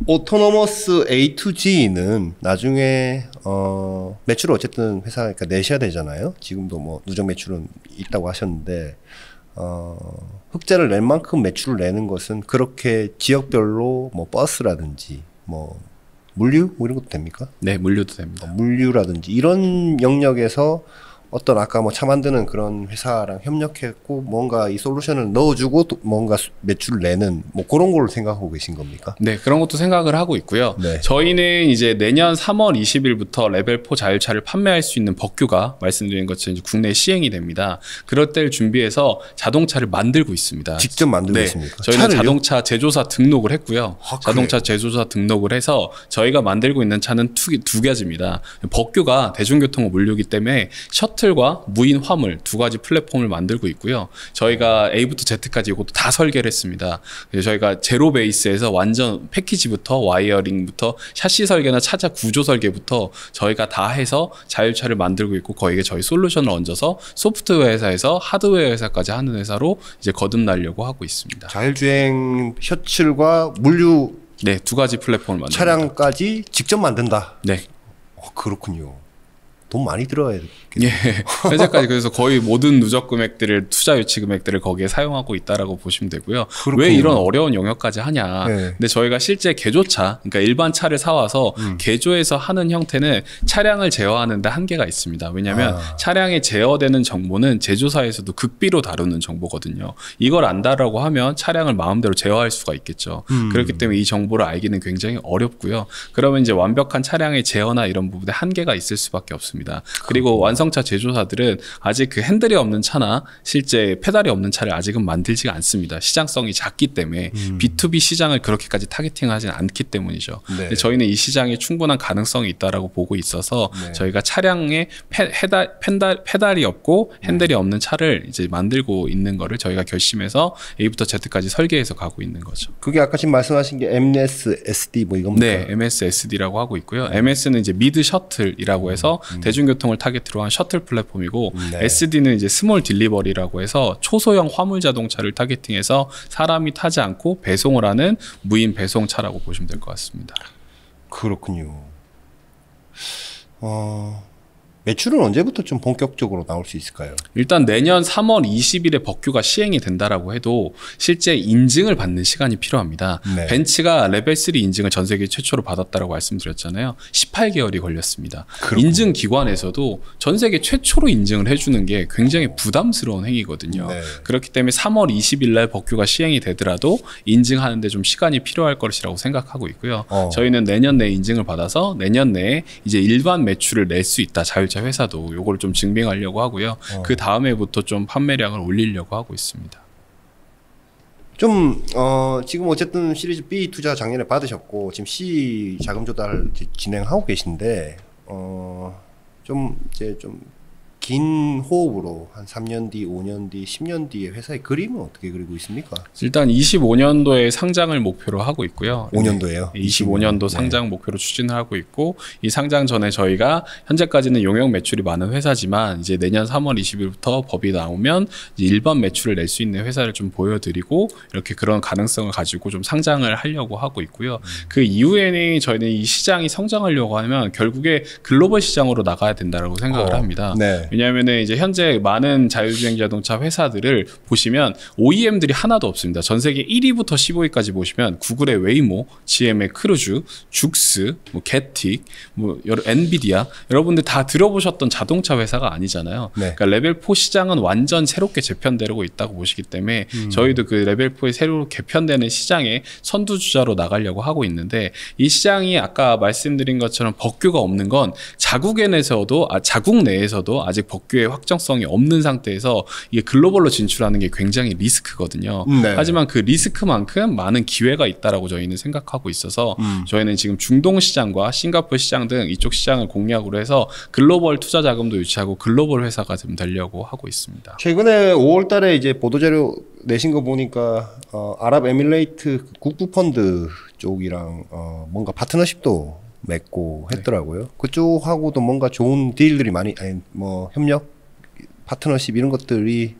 오토노머스 A to G는 나중에 매출을 어쨌든 회사가 내셔야 되잖아요. 지금도 뭐 누적 매출은 있다고 하셨는데 흑자를 낼 만큼 매출을 내는 것은 그렇게 지역별로 뭐 버스라든지 뭐 물류 뭐 이런 것도 됩니까? 네, 물류도 됩니다. 물류라든지 이런 영역에서 어떤 아까 뭐 차 만드는 그런 회사랑 협력했고 뭔가 이 솔루션을 넣어주고 또 뭔가 매출을 내는 뭐 그런 걸 생각하고 계신 겁니까? 네, 그런 것도 생각을 하고 있고요. 네. 저희는 이제 내년 3월 20일부터 레벨 4 자율차를 판매할 수 있는 법규가 말씀드린 것처럼 이제 국내에 시행이 됩니다. 그럴 때를 준비해서 자동차를 만들고 있습니다. 직접 만들고 네, 있습니까? 저희는 차를요? 자동차 제조사 등록을 했고요. 아, 자동차 그래요? 제조사 등록을 해서 저희가 만들고 있는 차는 두 가지입니다. 법규가 대중교통 물류기 때문에 셔틀과 무인 화물 두 가지 플랫폼을 만들고 있고요. 저희가 A부터 Z까지 이것도 다 설계를 했습니다. 그래서 저희가 제로 베이스에서 완전 패키지부터 와이어링부터 샤시 설계나 차자 구조 설계부터 저희가 다 해서 자율차를 만들고 있고 거기에 저희 솔루션을 얹어서 소프트웨어 회사에서 하드웨어 회사까지 하는 회사로 이제 거듭나려고 하고 있습니다. 자율주행 셔틀과 물류 네, 두 가지 플랫폼을 만듭니다. 차량까지 직접 만든다. 네. 그렇군요. 돈 많이 들어야 예, 현재까지 그래서 거의 모든 누적 금액들을 투자 유치 금액들을 거기에 사용하고 있다라고 보시면 되고요. 그렇군요. 왜 이런 어려운 영역까지 하냐? 네. 근데 저희가 실제 개조차, 그러니까 일반 차를 사와서 개조해서 하는 형태는 차량을 제어하는데 한계가 있습니다. 왜냐하면 차량에 제어되는 정보는 제조사에서도 극비로 다루는 정보거든요. 이걸 안다라고 하면 차량을 마음대로 제어할 수가 있겠죠. 그렇기 때문에 이 정보를 알기는 굉장히 어렵고요. 그러면 이제 완벽한 차량의 제어나 이런 부분에 한계가 있을 수밖에 없습니다. 그리고 완성차 제조사들은 아직 그 핸들이 없는 차나 실제 페달이 없는 차를 아직은 만들지가 않습니다. 시장성이 작기 때문에 B2B 시장을 그렇게까지 타겟팅하지는 않기 때문이죠. 네. 근데 저희는 이 시장에 충분한 가능성이 있다라고 보고 있어서 네. 저희가 차량에 페달이 없고 핸들이 없는 차를 이제 만들고 있는 거를 저희가 결심해서 A부터 Z까지 설계해서 가고 있는 거죠. 그게 아까 지금 말씀하신 게 MS, SD 뭐 이겁니까? 네, MSSD라고 하고 있고요. MS는 이제 미드 셔틀이라고 해서 대중교통을 타겟으로 한 셔틀 플랫폼이고 네. SD는 이제 스몰 딜리버리라고 해서 초소형 화물 자동차를 타겟팅해서 사람이 타지 않고 배송을 하는 무인 배송차라고 보시면 될 것 같습니다. 그렇군요. 매출은 언제부터 좀 본격적으로 나올 수 있을까요? 일단 내년 3월 20일에 법규가 시행이 된다라고 해도 실제 인증을 받는 시간이 필요합니다. 네. 벤츠가 레벨 3 인증을 전 세계 최초로 받았다라고 말씀드렸잖아요. 18개월이 걸렸습니다. 그렇군요. 인증 기관에서도 전 세계 최초로 인증을 해주는 게 굉장히 부담스러운 행위거든요. 네. 그렇기 때문에 3월 20일 날 법규가 시행이 되더라도 인증하는데 좀 시간이 필요할 것이라고 생각하고 있고요. 저희는 내년 내에 인증을 받아서 내년 내에 이제 일반 매출을 낼 수 있다. 자율차 회사도 요걸 좀 증명하려고 하고요. 그 다음에부터 좀 판매량을 올리려고 하고 있습니다. 좀 지금 어쨌든 시리즈 B 투자 작년에 받으셨고 지금 C 자금 조달 진행하고 계신데 좀 이제 좀 긴 호흡으로 한 3년 뒤, 5년 뒤, 10년 뒤에 회사의 그림은 어떻게 그리고 있습니까? 일단 25년도에 상장을 목표로 하고 있고요. 5년도에요? 25년도 네. 상장 목표로 추진을 하고 있고 이 상장 전에 저희가 현재까지는 용역 매출이 많은 회사지만 이제 내년 3월 20일부터 법이 나오면 이제 일반 매출을 낼 수 있는 회사를 좀 보여드리고 이렇게 그런 가능성을 가지고 좀 상장을 하려고 하고 있고요. 그 이후에는 저희는 이 시장이 성장하려고 하면 결국에 글로벌 시장으로 나가야 된다고 생각을 합니다. 네. 왜냐하면 이제 현재 많은 자율주행 자동차 회사들을 보시면 OEM들이 하나도 없습니다. 전 세계 1위부터 15위까지 보시면 구글의 웨이모, GM의 크루즈, 죽스, 뭐 게틱, 뭐 여러 엔비디아 여러분들 다 들어보셨던 자동차 회사가 아니잖아요. 네. 그러니까 레벨 4 시장은 완전 새롭게 재편되고 있다고 보시기 때문에 저희도 그 레벨 4에 새로 개편되는 시장에 선두주자로 나가려고 하고 있는데 이 시장이 아까 말씀드린 것처럼 법규가 없는 건 자국 내에서도 아직 법규의 확정성이 없는 상태에서 이게 글로벌로 진출하는 게 굉장히 리스크거든요. 네. 하지만 그 리스크만큼 많은 기회가 있다라고 저희는 생각하고 있어서 저희는 지금 중동 시장과 싱가포르 시장 등 이쪽 시장을 공략으로 해서 글로벌 투자 자금도 유치하고 글로벌 회사가 좀 되려고 하고 있습니다. 최근에 5월달에 이제 보도자료 내신 거 보니까 아랍에미레이트 국부펀드 쪽이랑 뭔가 파트너십도 맺고 했더라고요. 그쪽하고도 뭔가 좋은 딜들이 많이 뭐 협력 파트너십 이런 것들이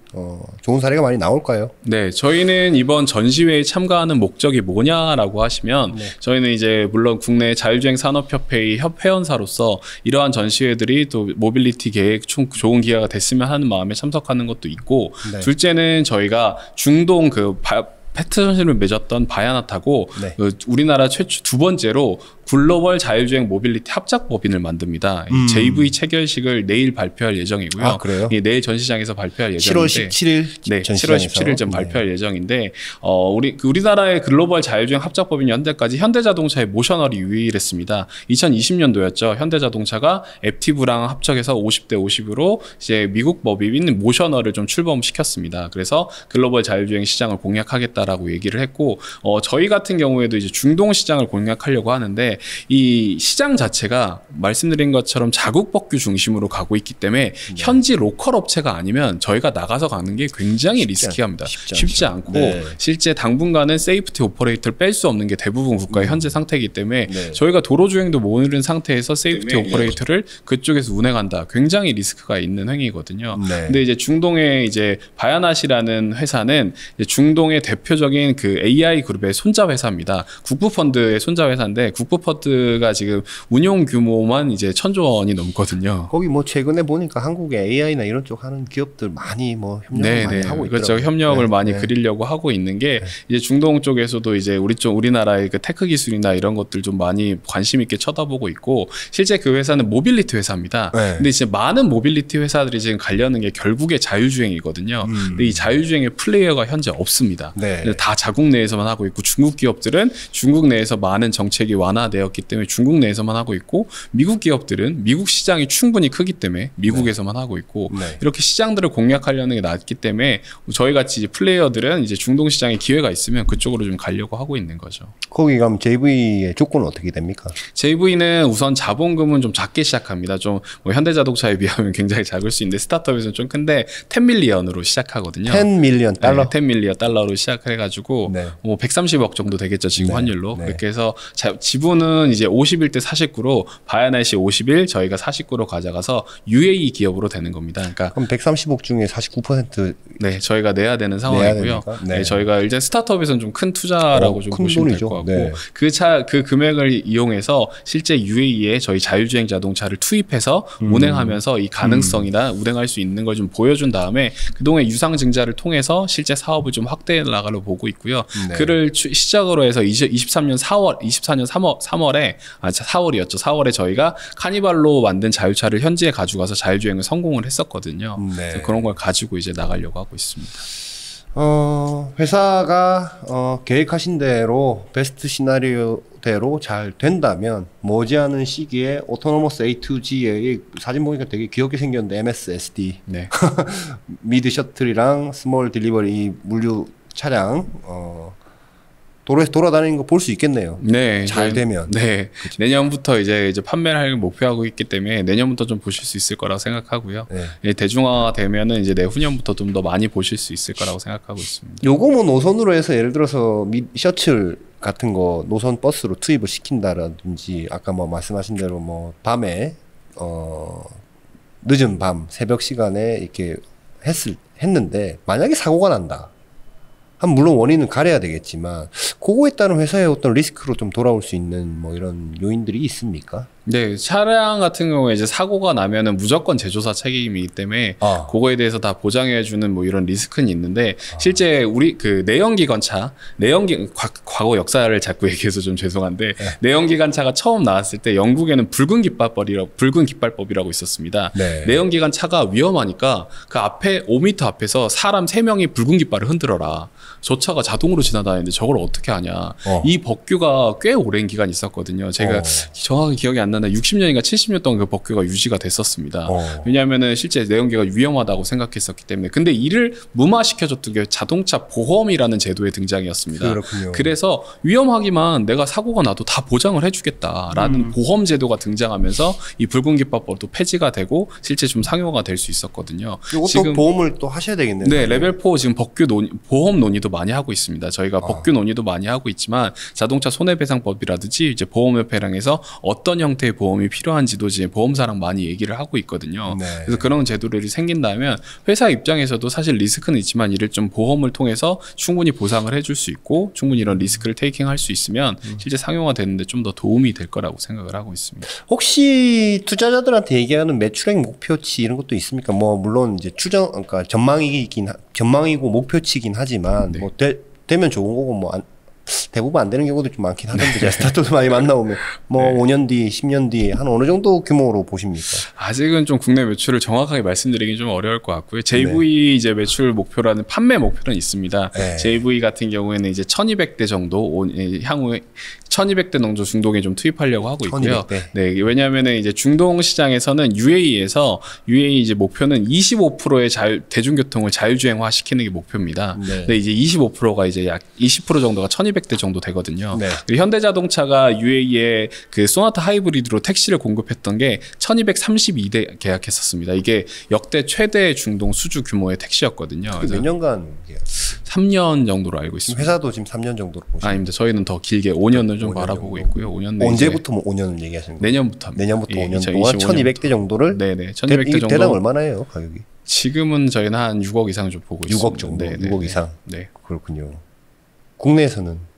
좋은 사례가 많이 나올까요? 네, 저희는 이번 전시회에 참가하는 목적이 뭐냐라고 하시면 네. 저희는 이제 물론 국내 자율주행 산업협회의 협회원사로서 이러한 전시회들이 또 모빌리티 계획 좋은 기회가 됐으면 하는 마음에 참석하는 것도 있고 네. 둘째는 저희가 중동 패트너십을 맺었던 바야나타고 네. 우리나라 최초 두 번째로 글로벌 자율주행 모빌리티 합작법인을 만듭니다. JV 체결식을 내일 발표할 예정이고요. 아, 그래요? 내일 전시장에서 발표할 예정인데 7월 17일 네, 전시장에서. 7월 17일쯤 발표할 예정인데 우리나라의 글로벌 자율주행 합작법인이 현재까지 현대자동차의 모셔널이 유일했습니다. 2020년도였죠. 현대자동차가 앱티브랑 합작해서 50대 50으로 이제 미국 법인인 모셔널을 좀 출범시켰습니다. 그래서 글로벌 자율주행 시장을 공략하겠다라고 얘기를 했고 저희 같은 경우에도 이제 중동 시장을 공략하려고 하는데 이 시장 자체가 말씀드린 것처럼 자국 법규 중심으로 가고 있기 때문에 현지 로컬 업체가 아니면 저희가 나가서 가는 게 굉장히 리스키합니다. 쉽지 않고 네. 실제 당분간은 세이프티 오퍼레이터를 뺄 수 없는 게 대부분 국가의 현재 상태이기 때문에 네. 저희가 도로 주행도 모르는 상태에서 세이프티 오퍼레이터를 그쪽에서 운행한다. 굉장히 리스크가 있는 행위거든요. 네. 근데 이제 중동의 이제 바야낫이라는 회사는 이제 중동의 대표적인 그 AI 그룹의 손자 회사입니다. 국부펀드의 손자 회사인데 국부펀드가 지금 운용 규모만 이제 1,000조 원이 넘거든요. 거기 뭐 최근에 보니까 한국에 AI나 이런 쪽 하는 기업들 많이 뭐 협력을 많이 하고 있더라고요. 그렇죠. 협력을 많이 그리려고 하고 있는 게 이제 중동 쪽에서도 이제 우리나라의 그 테크 기술이나 이런 것들 좀 많이 관심 있게 쳐다보고 있고 실제 그 회사는 모빌리티 회사입니다. 네. 근데 이제 많은 모빌리티 회사들이 지금 가려는 게 결국에 자율주행이거든요. 근데 이 자율주행의 플레이어가 현재 없습니다. 네. 다 자국 내에서만 하고 있고 중국 기업들은 중국 내에서 많은 정책이 완화되었기 때문에 중국 내에서만 하고 있고 미국 기업들은 미국 시장이 충분히 크기 때문에 미국에서만 하고 있고 네. 이렇게 시장들을 공략하려는 게 낫기 때문에 저희 같이 플레이어들은 이제 중동 시장에 기회가 있으면 그쪽으로 좀 가려고 하고 있는 거죠. 거기 가면 JV의 조건은 어떻게 됩니까? JV는 우선 자본금은 좀 작게 시작합니다. 좀 뭐 현대자동차에 비하면 굉장히 작을 수 있는데 스타트업에서는 좀 큰데 10 밀리언으로 시작하거든요. 10 밀리언 달러? 네, 10 밀리언 달러로 시작해가지고 네. 뭐 130억 정도 되겠죠 지금 네. 환율로. 네. 그렇게 해서 지분은 이제 51대 49로 바야낫이 51, 저희가 49로 가져가서 UAE 기업으로 되는 겁니다. 그러니까 그럼 130억 중에 49% 네, 저희가 내야 되는 상황이고요. 됩니까? 네. 네, 저희가 이제 스타트업에서는 좀 큰 투자라고 좀 큰 보시면 될 돈이죠. 것 같고 네. 그 금액을 이용해서 실제 UAE에 저희 자율주행 자동차를 투입해서 운행하면서 이 가능성이나 운행할 수 있는 걸 좀 보여준 다음에 그동안 유상 증자를 통해서 실제 사업을 좀 확대해 나가려 보고 있고요. 네. 그를 시작으로 해서 24년 3월에 4월이었죠. 저희가 카니발로 만든 자율차를 현지에 가져가서 자율주행을 성공을 했었거든요. 네. 그래서 그런 걸 가지고 이제 나가려고 하고 있습니다. 회사가 계획하신 대로 베스트 시나리오대로 잘 된다면 머지않은 시기에 오토노머스 A2G의 사진 보니까 되게 귀엽게 생겼는데 MSSD 네. 미드 셔틀이랑 스몰 딜리버리 물류 차량 도로에서 돌아다니는 거 볼 수 있겠네요. 네, 잘 되면. 네, 그쵸. 내년부터 이제 판매를 할 목표하고 있기 때문에 내년부터 좀 보실 수 있을 거라고 생각하고요. 네. 예, 대중화가 되면은 이제 내후년부터 좀 더 많이 보실 수 있을 거라고 생각하고 있습니다. 요거 뭐 노선으로 해서 예를 들어서 셔틀 같은 거 노선 버스로 투입을 시킨다라든지 아까 뭐 말씀하신 대로 뭐 밤에 늦은 밤 새벽 시간에 이렇게 했는데 만약에 사고가 난다. 물론 원인은 가려야 되겠지만 그거에 따른 회사의 어떤 리스크로 좀 돌아올 수 있는 뭐 이런 요인들이 있습니까? 네, 차량 같은 경우에 이제 사고가 나면은 무조건 제조사 책임이기 때문에 그거에 대해서 다 보장해주는 뭐 이런 리스크는 있는데 실제 우리 그 내연기관차, 과거 역사를 자꾸 얘기해서 좀 죄송한데 내연기관차가 처음 나왔을 때 영국에는 붉은 깃발법이라고 있었습니다. 네. 내연기관차가 위험하니까 그 앞에 5m 앞에서 사람 3명이 붉은 깃발을 흔들어라. 저 차가 자동으로 지나다니는데 저걸 어떻게 하냐. 이 법규가 꽤 오랜 기간 있었거든요. 제가 정확히 기억이 안 나는데 60년인가 70년 동안 그 법규가 유지가 됐었습니다. 왜냐하면은 실제 내연기가 위험하다고 생각했었기 때문에. 근데 이를 무마시켜줬던 게 자동차 보험이라는 제도의 등장이었습니다. 그렇군요. 그래서 위험하기만 내가 사고가 나도 다 보장을 해주겠다라는 보험 제도가 등장하면서 이 붉은 깃발법도 폐지가 되고 실제 좀 상용화가 될 수 있었거든요. 이것도 지금 보험을 또 하셔야 되겠네요. 네, 레벨 4 지금 보험 논의도 많이 하고 있습니다. 저희가 법규 논의도 많이 하고 있지만 자동차 손해배상법이라든지 이제 보험협회랑해서 어떤 형태 형태의 보험이 필요한지도 이제 보험사랑 많이 얘기를 하고 있거든요. 네. 그래서 그런 제도들이 생긴다면 회사 입장에서도 사실 리스크는 있지만 이를 좀 보험을 통해서 충분히 보상을 해줄 수 있고 충분히 이런 리스크를 테이킹할 수 있으면 실제 상용화 되는데 좀 더 도움이 될 거라고 생각을 하고 있습니다. 혹시 투자자들한테 얘기하는 매출액 목표치 이런 것도 있습니까? 뭐 물론 이제 그러니까 전망이고 목표치긴 하지만 네. 뭐 되면 좋은 거고 뭐 대부분 안 되는 경우도 좀 많긴 하던데 제가 스타트도 많이 만나보면 뭐 네. 5년 뒤, 10년 뒤 한 어느 정도 규모로 보십니까? 아직은 좀 국내 매출을 정확하게 말씀드리긴 좀 어려울 것 같고요. JV 이제 매출 목표라는 판매 목표는 있습니다. 네. JV 같은 경우에는 이제 1,200대 정도 향후에 1,200대 정도 중동에 좀 투입하려고 하고 있고요. 1200대. 네, 왜냐하면은 이제 중동 시장에서는 UAE에서 UAE 이제 목표는 25%의 대중교통을 자율주행화 시키는 게 목표입니다. 네. 근데 이제 25%가 이제 약 20% 정도가 1,200대 정도 되거든요. 네. 그리고 현대자동차가 UAE에 그 소나타 하이브리드로 택시를 공급했던 게 1,232대 계약했었습니다. 이게 역대 최대 중동 수주 규모의 택시였거든요. 몇 년간 3년 정도로 알고 있습니다. 회사도 지금 3년 정도로 보시죠. 아닙니다. 저희는 더 길게 5년을 좀 5년 바라보고 정도. 있고요. 5년 내에 언제부터 뭐 5년을 얘기하시는 거예요? 내년부터 내년부터 예, 5년 동안 1,200대 정도를 네네 1,200대 정도. 대당 얼마나 해요 가격이? 지금은 저희는 한 6억 이상 좀 보고 6억 있습니다. 정도, 네네. 6억 이상. 네. 그렇군요. 국내에서는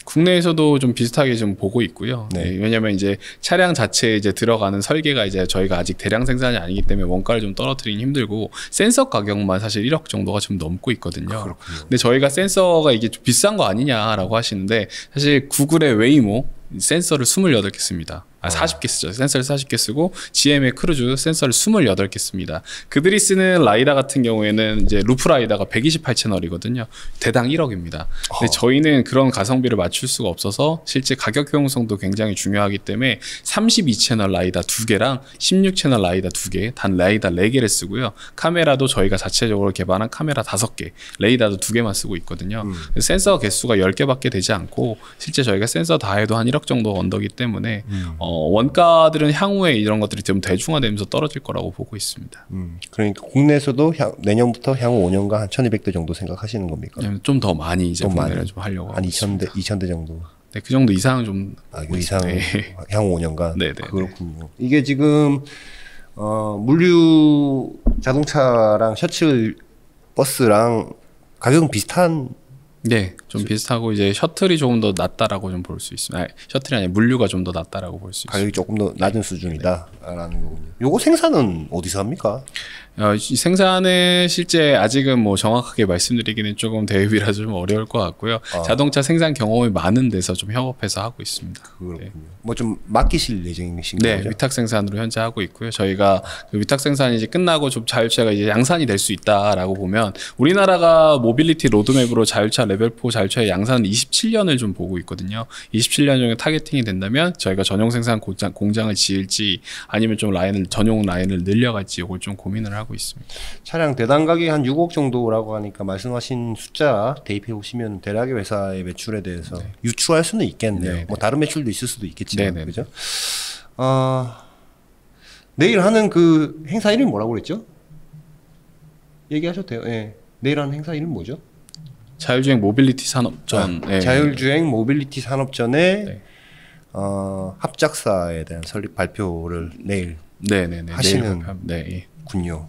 국내에서도 좀 비슷하게 좀 보고 있고요. 네. 네, 왜냐하면 이제 차량 자체에 이제 들어가는 설계가 이제 저희가 아직 대량 생산이 아니기 때문에 원가를 좀 떨어뜨리긴 힘들고 센서 가격만 사실 1억 정도가 좀 넘고 있거든요. 그렇군요. 근데 저희가 센서가 이게 좀 비싼 거 아니냐라고 하시는데 사실 구글의 웨이모 센서를 28개 씁니다. 40개 쓰죠. 센서를 40개 쓰고 GM의 크루즈 센서를 28개 씁니다. 그들이 쓰는 라이다 같은 경우에는 이제 루프 라이다가 128채널이거든요. 대당 1억입니다. 근데 저희는 그런 가성비를 맞출 수가 없어서 실제 가격 효용성도 굉장히 중요하기 때문에 32채널 라이다 2개랑 16채널 라이다 2개, 단 라이다 4개를 쓰고요. 카메라도 저희가 자체적으로 개발한 카메라 5개, 레이더도 2개만 쓰고 있거든요. 센서 개수가 10개밖에 되지 않고 실제 저희가 센서 다 해도 한 1억 정도 언더기 때문에 원가들은 향후에 이런 것들이 좀 대중화되면서 떨어질 거라고 보고 있습니다. 그러니까 국내에서도 내년부터 향후 5년간 한 1,200대 정도 생각하시는 겁니까? 좀 더 많이 이제 좀 구매를 많이. 좀 하려고 한 하고 2,000대, 있습니다. 2,000대 정도. 네, 그 정도 이상은 좀 그 이상 네. 향후 5년간. 네네. 그렇군요. 이게 지금 물류 자동차랑 셔틀 버스랑 가격은 비슷한. 네, 좀 비슷하고 이제 셔틀이 조금 더 낫다라고 좀 볼 수 있습니다. 셔틀이 아니라 물류가 좀 더 낫다라고 볼 수 있습니다. 가격이 조금 더 낮은 수준이다라는 거군요. 요거 생산은 어디서 합니까? 이 생산은 실제 아직은 뭐 정확하게 말씀드리기는 조금 대입이라 좀 어려울 것 같고요. 자동차 생산 경험이 많은 데서 좀 협업해서 하고 있습니다. 그렇군요. 네. 뭐 좀 맡기실 예정이신 네, 거죠? 위탁 생산으로 현재 하고 있고요. 저희가 그 위탁 생산이 이제 끝나고 좀 자율차가 이제 양산이 될 수 있다라고 보면 우리나라가 모빌리티 로드맵으로 자율차 레벨 4 자율차의 양산은 27년을 좀 보고 있거든요. 27년 정도 타겟팅이 된다면 저희가 전용 생산 공장을 지을지 아니면 좀 전용 라인을 늘려갈지 이걸 좀 고민을 하고 있습니다. 차량 대당 가격이 한 6억 정도라고 하니까 말씀하신 숫자 대입해 보시면 대략의 회사의 매출에 대해서 유추할 수는 있겠네요. 네. 뭐 다른 매출도 있을 수도 있겠지만 네. 그죠? 내일 하는 그 행사 이름이 뭐라고 그랬죠? 얘기하셔도 돼요. 네. 내일 하는 행사 이름 뭐죠? 자율주행 모빌리티 산업전. 네. 자율주행 모빌리티 산업전의 네. 합작사에 대한 설립 발표를 내일 네네네. 하시는 네. 예. 군요.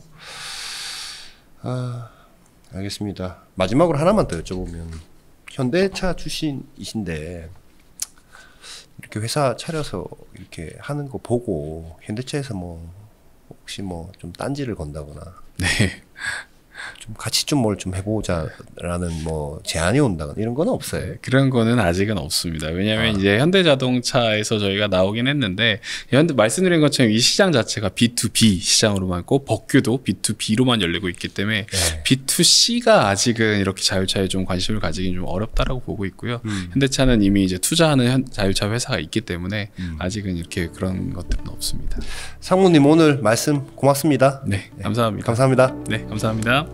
알겠습니다. 마지막으로 하나만 더 여쭤보면 현대차 출신이신데 이렇게 회사 차려서 이렇게 하는 거 보고 현대차에서 뭐 혹시 뭐 좀 딴지를 건다거나 네. 좀 같이 좀 뭘 좀 해보자라는 뭐 제안이 온다거나 이런 건 없어요. 그런 거는 아직은 없습니다. 왜냐하면 이제 현대자동차에서 저희가 나오긴 했는데 말씀드린 것처럼 이 시장 자체가 B2B 시장으로만 있고 법규도 B2B로만 열리고 있기 때문에 B2C가 아직은 이렇게 자율차에 좀 관심을 가지긴 좀 어렵다라고 보고 있고요. 현대차는 이미 이제 투자하는 자율차 회사가 있기 때문에 아직은 이렇게 그런 것들은 없습니다. 상무님 오늘 말씀 고맙습니다. 네, 감사합니다. 감사합니다. 네, 감사합니다.